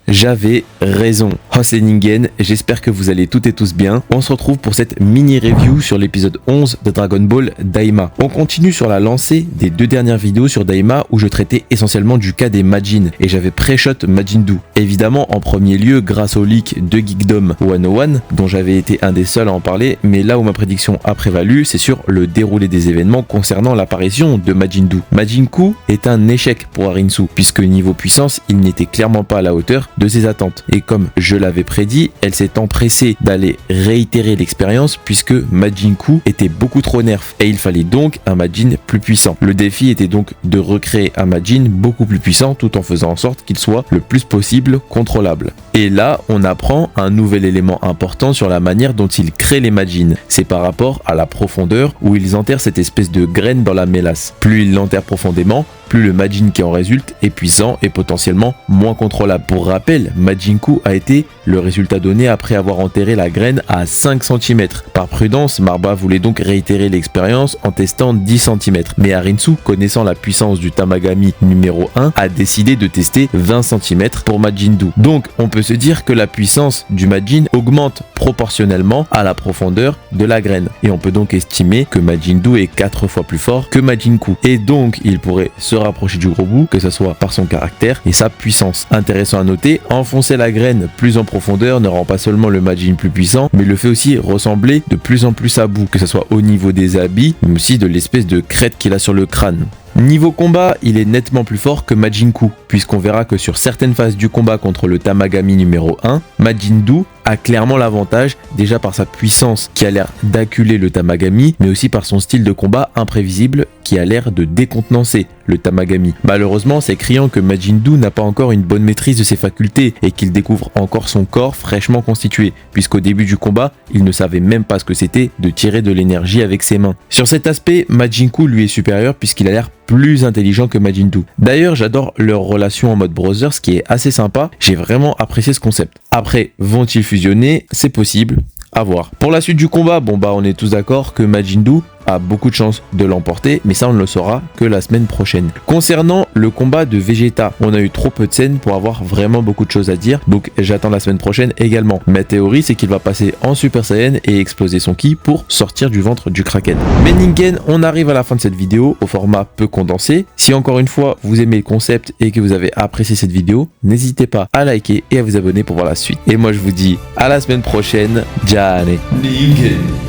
J'avais raison. Oh, c'est Ningen, j'espère que vous allez toutes et tous bien. On se retrouve pour cette mini-review sur l'épisode 11 de Dragon Ball Daima. On continue sur la lancée des 2 dernières vidéos sur Daima où je traitais essentiellement du cas des Majin et j'avais pré-shot Majin Buu. Évidemment en premier lieu grâce au leak de Geekdom 101 dont j'avais été un des seuls à en parler, mais là où ma prédiction a prévalu, c'est sur le déroulé des événements concernant l'apparition de Majin Buu. Majin Buu est un échec pour Arinsu puisque niveau puissance, il n'était clairement pas à la hauteur de ses attentes. Et comme je l'avais prédit, elle s'est empressée d'aller réitérer l'expérience puisque Majin Buu était beaucoup trop nerf et il fallait donc un Majin plus puissant. Le défi était donc de recréer un Majin beaucoup plus puissant tout en faisant en sorte qu'il soit le plus possible contrôlable. Et là, on apprend un nouvel élément important sur la manière dont ils créent les Majin. C'est par rapport à la profondeur où ils enterrent cette espèce de graine dans la mélasse. Plus ils l'enterrent profondément, plus le Majin qui en résulte est puissant et potentiellement moins contrôlable. Pour rappel, Majin Buu a été le résultat donné après avoir enterré la graine à 5 cm. Par prudence, Marba voulait donc réitérer l'expérience en testant 10 cm. Mais Arinsu, connaissant la puissance du Tamagami numéro 1, a décidé de tester 20 cm pour Majin Buu. Donc on peut se dire que la puissance du Majin augmente proportionnellement à la profondeur de la graine. Et on peut donc estimer que Majin Buu est 4 fois plus fort que Majin Buu. Et donc il pourrait se rapprocher du gros bout, que ce soit par son caractère et sa puissance. Intéressant à noter, enfoncer la graine plus en profondeur ne rend pas seulement le Majin plus puissant, mais le fait aussi ressembler de plus en plus à Buu, que ce soit au niveau des habits, mais aussi de l'espèce de crête qu'il a sur le crâne. Niveau combat, il est nettement plus fort que Majin Buu, puisqu'on verra que sur certaines phases du combat contre le Tamagami numéro 1, Majin Buu a clairement l'avantage, déjà par sa puissance qui a l'air d'acculer le Tamagami, mais aussi par son style de combat imprévisible qui a l'air de décontenancer le Tamagami. Malheureusement, c'est criant que Majin Buu n'a pas encore une bonne maîtrise de ses facultés et qu'il découvre encore son corps fraîchement constitué, puisqu'au début du combat, il ne savait même pas ce que c'était de tirer de l'énergie avec ses mains. Sur cet aspect, Majin Buu lui est supérieur puisqu'il a l'air plus intelligent que Majin Buu. D'ailleurs, j'adore leur relation en mode brother, ce qui est assez sympa. J'ai vraiment apprécié ce concept. Après, vont-ils fusionner? C'est possible. À voir. Pour la suite du combat, on est tous d'accord que Majin Buu a beaucoup de chances de l'emporter, mais ça on ne le saura que la semaine prochaine. Concernant le combat de Vegeta, on a eu trop peu de scènes pour avoir vraiment beaucoup de choses à dire, donc j'attends la semaine prochaine également. Ma théorie c'est qu'il va passer en Super Saiyan et exploser son ki pour sortir du ventre du Kraken. Mais Ningen, on arrive à la fin de cette vidéo au format peu condensé. Si encore une fois vous aimez le concept et que vous avez apprécié cette vidéo, n'hésitez pas à liker et à vous abonner pour voir la suite. Et moi je vous dis à la semaine prochaine. Jane Ningen.